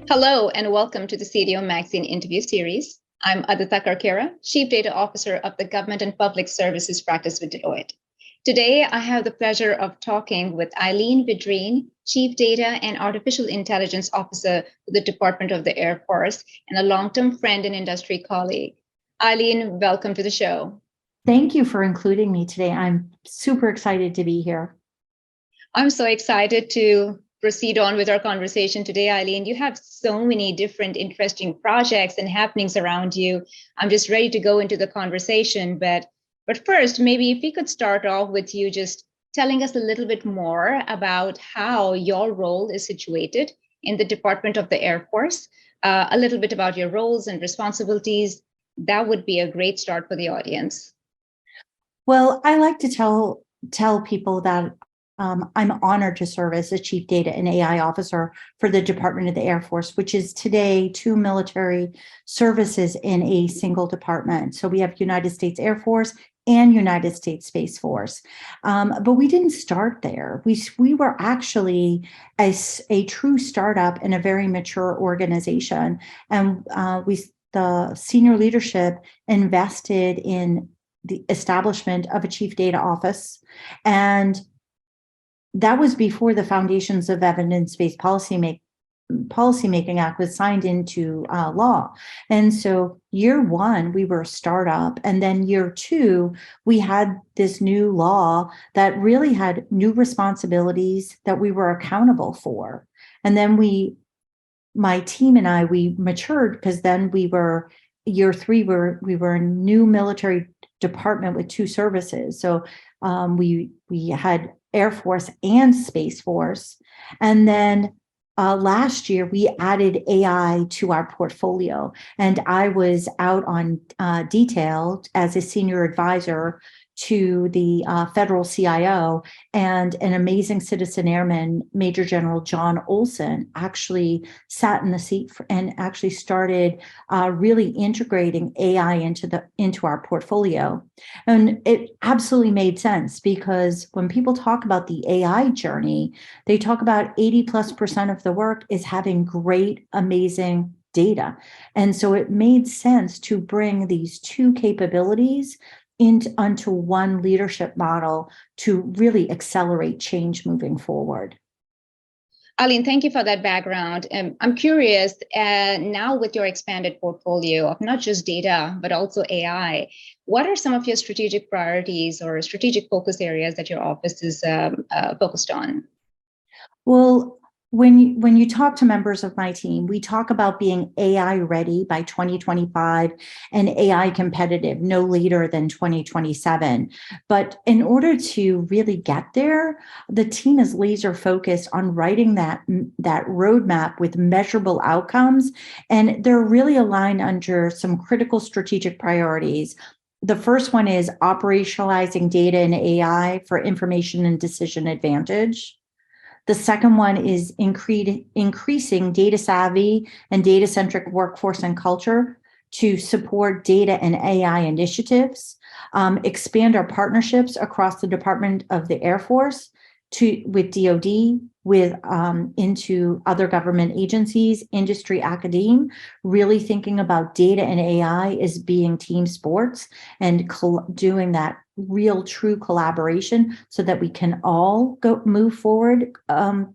Hello and welcome to the CDO Magazine interview series. I'm Adita Karkera, Chief Data Officer of the Government and Public Services practice with Deloitte. Today, I have the pleasure of talking with Eileen Vidrine, Chief Data and Artificial Intelligence Officer for the Department of the Air Force and a long-term friend and industry colleague. Eileen, welcome to the show. Thank you for including me today. I'm super excited to be here. I'm so excited to proceed on with our conversation today, Eileen. You have so many different interesting projects and happenings around you. I'm just ready to go into the conversation. But first, maybe if we could start off with you just telling us a little bit more about how your role is situated in the Department of the Air Force, a little bit about your roles and responsibilities. That would be a great start for the audience. Well, I like to tell people that I'm honored to serve as the Chief Data and AI Officer for the Department of the Air Force, which is today two military services in a single department. So we have United States Air Force and United States Space Force. But we didn't start there. We were actually a true startup in a very mature organization. And the senior leadership invested in the establishment of a chief data office. And that was before the foundations of evidence-based policymaking act was signed into law. And so year one, we were a startup. And then year two, we had this new law that really had new responsibilities that we were accountable for. And then my team and I, we matured because then year three, we were a new military department with two services. So we had Air Force and Space Force. And then last year, we added AI to our portfolio. And I was out on detail as a senior advisor to the federal CIO, and an amazing citizen airman, Major General John Olson, actually sat in the seat and actually started really integrating AI into our portfolio. And it absolutely made sense, because when people talk about the AI journey, they talk about 80+% of the work is having great, amazing data. And so it made sense to bring these two capabilities onto one leadership model to really accelerate change moving forward. Eileen, thank you for that background. I'm curious, now with your expanded portfolio of not just data, but also AI, what are some of your strategic priorities or strategic focus areas that your office is focused on? Well, when you talk to members of my team, we talk about being AI ready by 2025 and AI competitive no later than 2027. But in order to really get there, the team is laser focused on writing that roadmap with measurable outcomes. And they're really aligned under some critical strategic priorities. The first one is operationalizing data and AI for information and decision advantage. The second one is increasing data savvy and data-centric workforce and culture to support data and AI initiatives, expand our partnerships across the Department of the Air Force with DoD, into other government agencies, industry, academia, really thinking about data and AI as being team sports and doing that real true collaboration so that we can all move forward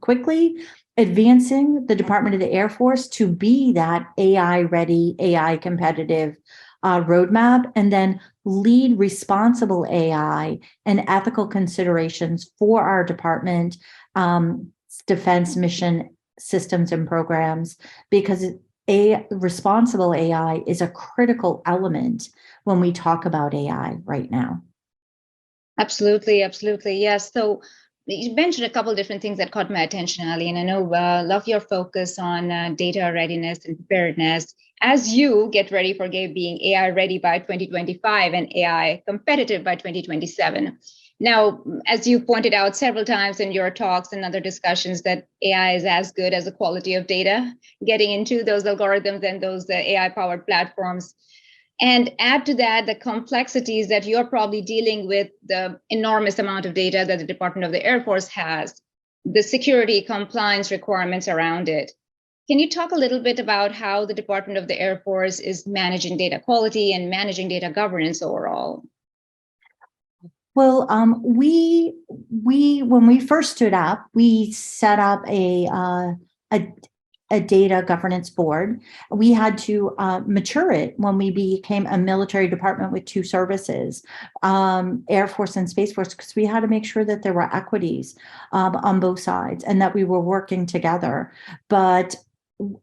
quickly, advancing the Department of the Air Force to be that AI ready, AI competitive roadmap, and then lead responsible AI and ethical considerations for our department, defense mission systems and programs, because responsible AI is a critical element when we talk about AI right now. Absolutely, absolutely. Yes. So you mentioned a couple of different things that caught my attention, Ali, and I know love your focus on data readiness and preparedness as you get ready for being AI ready by 2025 and AI competitive by 2027. Now, as you pointed out several times in your talks and other discussions, that AI is as good as the quality of data getting into those algorithms and those AI-powered platforms. And add to that the complexities that you're probably dealing with, the enormous amount of data that the Department of the Air Force has, the security compliance requirements around it. Can you talk a little bit about how the Department of the Air Force is managing data quality and managing data governance overall? Well, we when we first stood up, we set up a data governance board. We had to mature it when we became a military department with two services, Air Force and Space Force, because we had to make sure that there were equities on both sides and that we were working together. But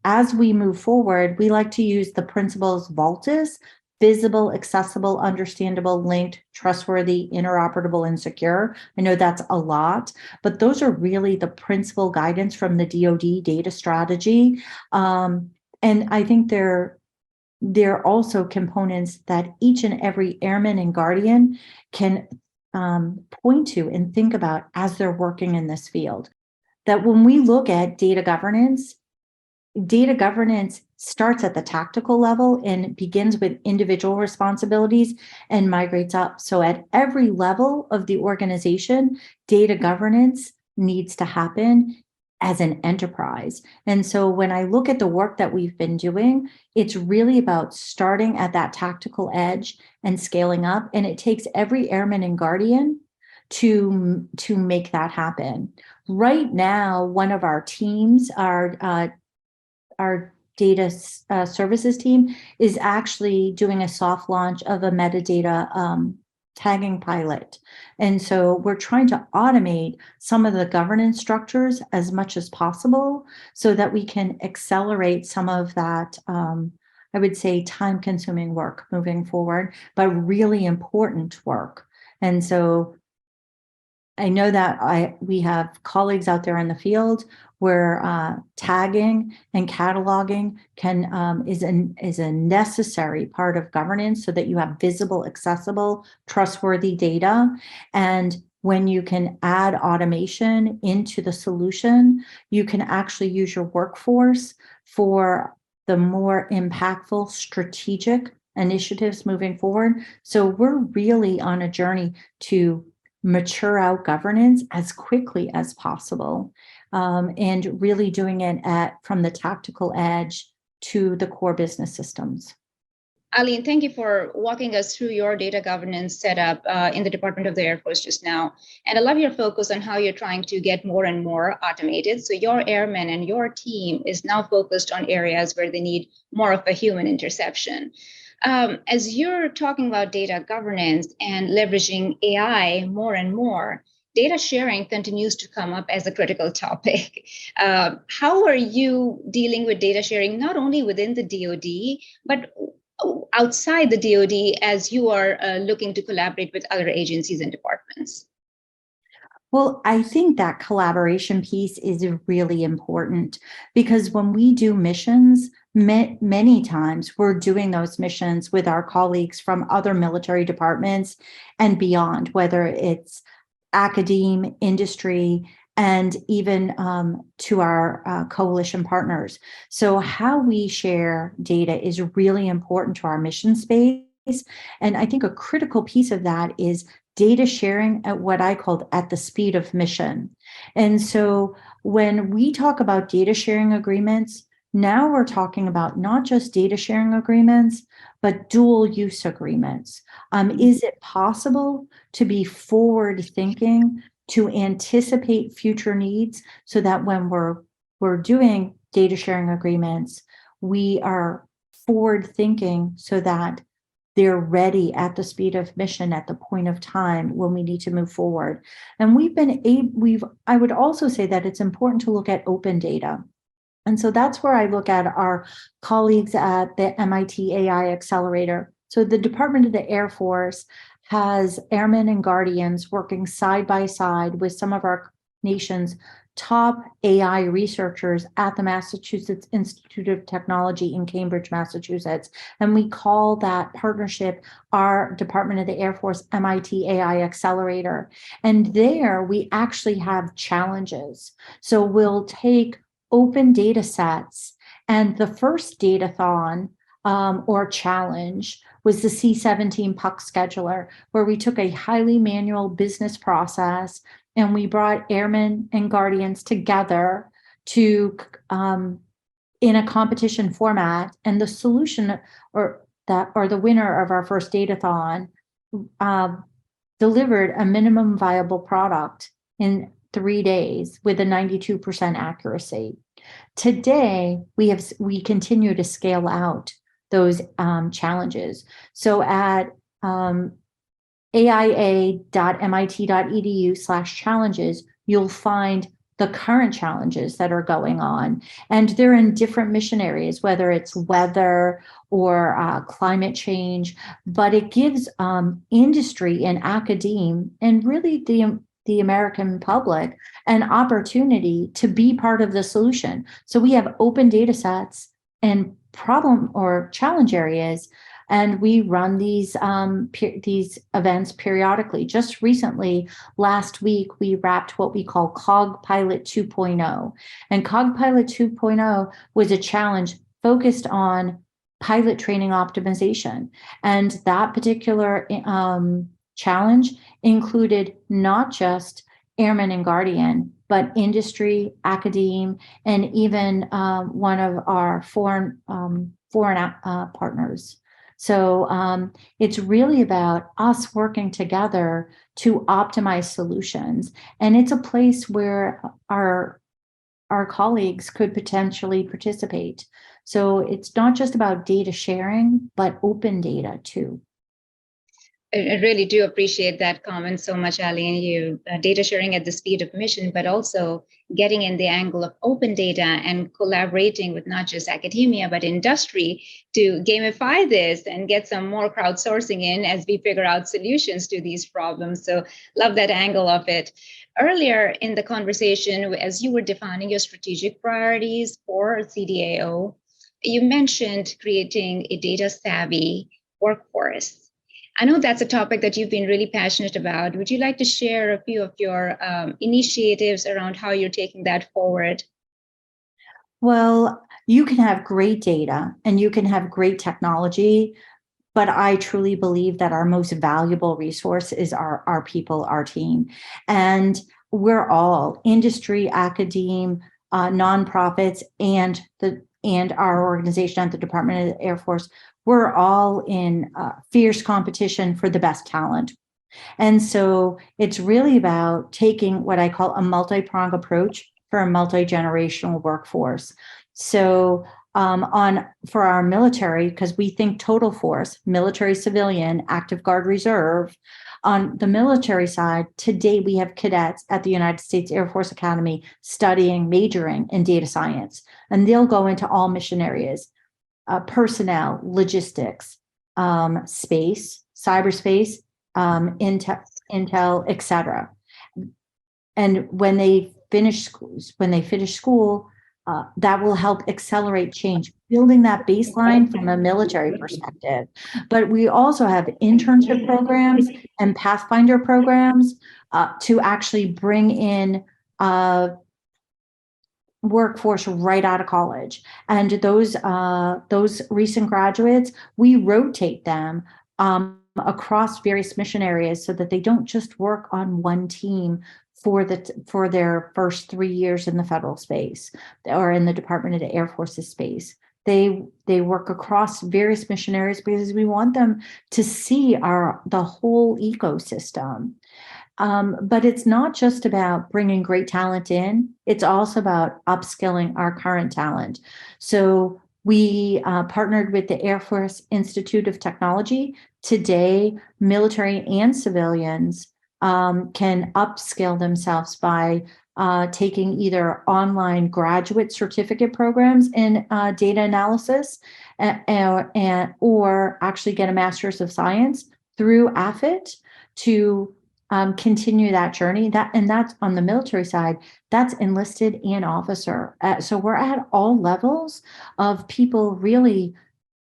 as we move forward, we like to use the principles VALTIS: visible, accessible, understandable, linked, trustworthy, interoperable, and secure. I know that's a lot, but those are really the principal guidance from the DoD data strategy. And I think they're also components that each and every airman and guardian can point to and think about as they're working in this field. That when we look at data governance starts at the tactical level and begins with individual responsibilities and migrates up. So at every level of the organization, data governance needs to happen as an enterprise. And so when I look at the work that we've been doing, it's really about starting at that tactical edge and scaling up. And it takes every airman and guardian to make that happen. Right now, one of our teams, our data services team, is actually doing a soft launch of a metadata tagging pilot. And so we're trying to automate some of the governance structures as much as possible so that we can accelerate some of that, I would say, time-consuming work moving forward, but really important work. And so I know that we have colleagues out there in the field where tagging and cataloging is a necessary part of governance so that you have visible, accessible, trustworthy data. And when you can add automation into the solution, you can actually use your workforce for the more impactful strategic initiatives moving forward. So we're really on a journey to mature out governance as quickly as possible, and really doing it from the tactical edge to the core business systems. Eileen, thank you for walking us through your data governance setup in the Department of the Air Force just now. And I love your focus on how you're trying to get more and more automated. So your airmen and your team is now focused on areas where they need more of a human interception. As you're talking about data governance and leveraging AI more and more, data sharing continues to come up as a critical topic. How are you dealing with data sharing, not only within the DoD, but outside the DoD as you are looking to collaborate with other agencies and departments? Well, I think that collaboration piece is really important because when we do missions, many times we're doing those missions with our colleagues from other military departments and beyond, whether it's academe, industry, and even to our coalition partners. So how we share data is really important to our mission space. And I think a critical piece of that is data sharing at what I called at the speed of mission. And so when we talk about data sharing agreements, now we're talking about not just data sharing agreements, but dual use agreements. Is it possible to be forward thinking, to anticipate future needs so that when we're doing data sharing agreements, we are forward thinking so that they're ready at the speed of mission at the point of time when we need to move forward. And I would also say that it's important to look at open data. And so that's where I look at our colleagues at the MIT AI Accelerator. So the Department of the Air Force has airmen and guardians working side by side with some of our nation's top AI researchers at the Massachusetts Institute of Technology in Cambridge, Massachusetts. And we call that partnership our Department of the Air Force MIT AI Accelerator. And there we actually have challenges. So we'll take open data sets, and the first datathon or challenge was the C-17 puck scheduler, where we took a highly manual business process and we brought airmen and guardians together to in a competition format, and the solution or the winner of our first datathon delivered a minimum viable product in 3 days with a 92% accuracy. Today, we continue to scale out those challenges. So at aia.mit.edu/challenges, you'll find the current challenges that are going on. And they're in different mission areas, whether it's weather or climate change, but it gives industry and academia and really the American public an opportunity to be part of the solution. So we have open data sets and problem or challenge areas, and we run these events periodically. Just recently, last week, we wrapped what we call COG Pilot 2.0. And COG Pilot 2.0 was a challenge focused on pilot training optimization. And that particular challenge included not just Airman and Guardian, but industry, academia, and even one of our foreign partners. So it's really about us working together to optimize solutions. And it's a place where our colleagues could potentially participate. So it's not just about data sharing, but open data too. I really do appreciate that comment so much, Eileen. You data sharing at the speed of mission, but also getting in the angle of open data and collaborating with not just academia, but industry to gamify this and get some more crowdsourcing in as we figure out solutions to these problems. So love that angle of it. Earlier in the conversation, as you were defining your strategic priorities for CDAO, you mentioned creating a data savvy workforce. I know that's a topic that you've been really passionate about. Would you like to share a few of your initiatives around how you're taking that forward? Well, you can have great data and you can have great technology, but I truly believe that our most valuable resource is our people, our team. And we're all industry, academia, nonprofits, and our organization at the Department of the Air Force. We're all in fierce competition for the best talent. And so it's really about taking what I call a multi-pronged approach for a multi-generational workforce. So for our military, because we think total force, military, civilian, active guard, reserve. On the military side, today we have cadets at the United States Air Force Academy studying, majoring in data science, and they'll go into all mission areas. Personnel, logistics, space, cyberspace, intel, etc. And when they finish school, that will help accelerate change, building that baseline from a military perspective. But we also have internship programs and Pathfinder programs to actually bring in workforce right out of college. And those recent graduates, we rotate them across various mission areas so that they don't just work on one team for their first 3 years in the federal space or in the Department of the Air Force's space. They work across various mission areas because we want them to see the whole ecosystem. But it's not just about bringing great talent in, it's also about upskilling our current talent. So we partnered with the Air Force Institute of Technology. Today, military and civilians can upskill themselves by taking either online graduate certificate programs in data analysis or actually get a master's of science through AFIT to continue that journey. That's on the military side, that's enlisted and officer. So we're at all levels of people really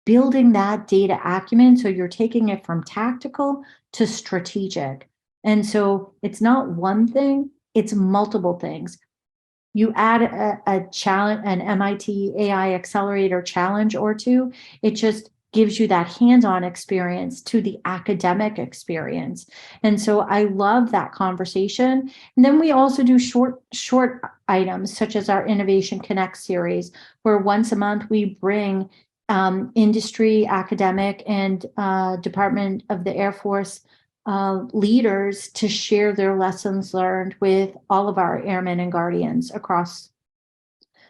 building that data acumen. So you're taking it from tactical to strategic. And so it's not one thing, it's multiple things. You add a challenge, an MIT AI accelerator challenge or two, it just gives you that hands-on experience to the academic experience. And so I love that conversation. And then we also do short items, such as our Innovation Connect series, where once a month we bring industry, academic, and Department of the Air Force leaders to share their lessons learned with all of our airmen and guardians across.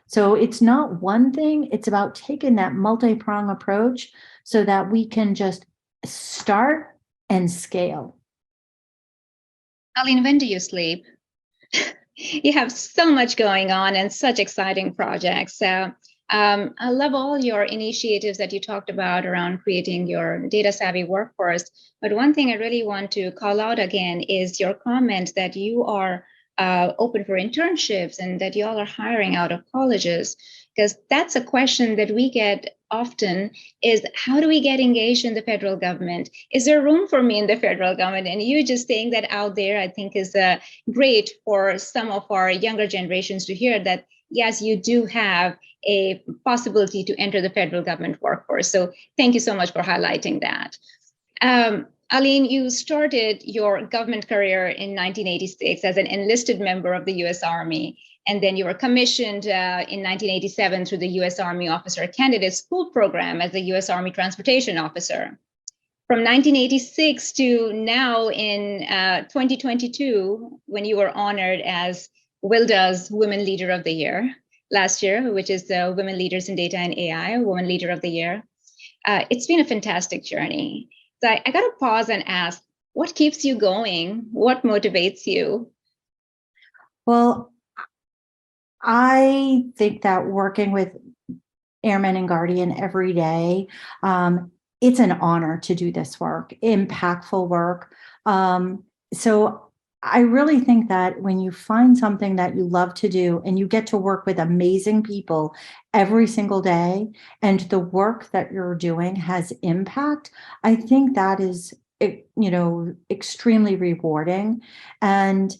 So it's not one thing, it's about taking that multi-prong approach so that we can just start and scale. Eileen, when do you sleep? You have so much going on and such exciting projects. I love all your initiatives that you talked about around creating your data savvy workforce. But one thing I really want to call out again is your comment that you are open for internships and that y'all are hiring out of colleges, because that's a question that we get often is, how do we get engaged in the federal government? Is there room for me in the federal government? And you just saying that out there, I think is great for some of our younger generations to hear that, yes, you do have a possibility to enter the federal government workforce. So thank you so much for highlighting that. Eileen, you started your government career in 1986 as an enlisted member of the U.S. Army, and then you were commissioned in 1987 through the U.S. Army Officer Candidate School Program as the U.S. Army Transportation Officer. From 1986 to now in 2022, when you were honored as WILDA's Women Leader of the Year last year, which is the Women Leaders in Data and AI, Women Leader of the Year. It's been a fantastic journey. So I got to pause and ask, what keeps you going? What motivates you? Well, I think that working with Airmen and Guardian every day, it's an honor to do this work, impactful work. So I really think that when you find something that you love to do and you get to work with amazing people every single day, and the work that you're doing has impact, I think that is, extremely rewarding. And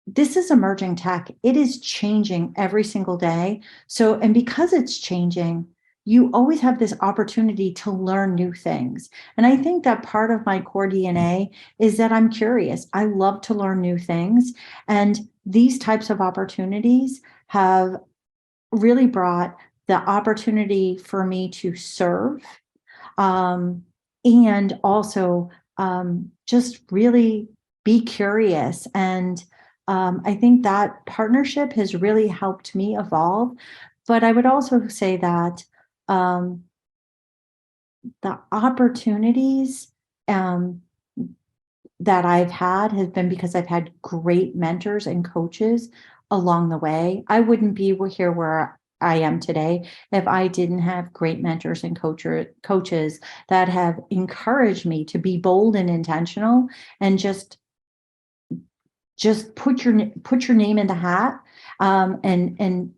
this is emerging tech. It is changing every single day. So, and because it's changing, you always have this opportunity to learn new things. And I think that part of my core DNA is that I'm curious. I love to learn new things. And these types of opportunities have really brought the opportunity for me to serve, and also just really be curious. And I think that partnership has really helped me evolve. But I would also say that the opportunities that I've had has been because I've had great mentors and coaches along the way. I wouldn't be here where I am today if I didn't have great mentors and coaches that have encouraged me to be bold and intentional and just put your name in the hat. And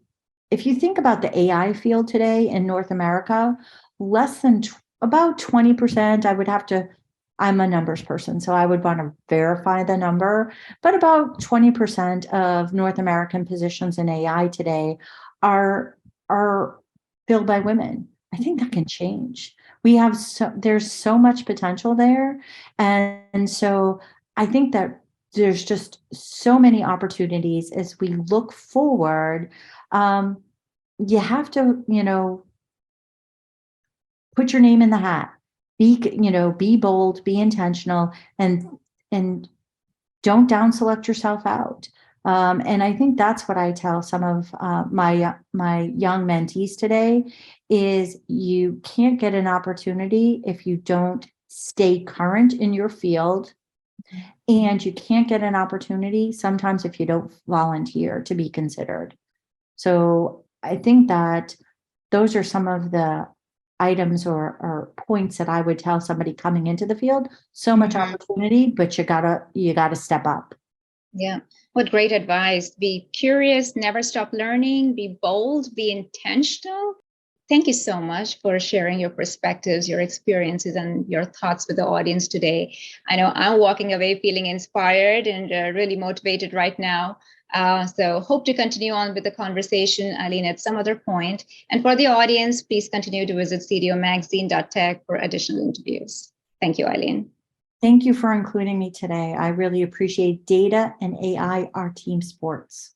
if you think about the AI field today in North America, less than about 20%, I'm a numbers person, so I would want to verify the number, but about 20% of North American positions in AI today are filled by women. I think that can change. There's so much potential there. And so I think that there's just so many opportunities as we look forward. You have to, put your name in the hat, be bold, be intentional, and don't down select yourself out. And I think that's what I tell some of my young mentees today is you can't get an opportunity if you don't stay current in your field. And you can't get an opportunity sometimes if you don't volunteer to be considered. So I think that those are some of the items or points that I would tell somebody coming into the field. So much opportunity, but you gotta step up. Yeah, what great advice. Be curious, never stop learning, be bold, be intentional. Thank you so much for sharing your perspectives, your experiences, and your thoughts with the audience today. I know I'm walking away feeling inspired and really motivated right now. So hope to continue on with the conversation, Eileen, at some other point. And for the audience, please continue to visit cdomagazine.tech for additional interviews. Thank you, Eileen. Thank you for including me today. I really appreciate data and AI are team sports.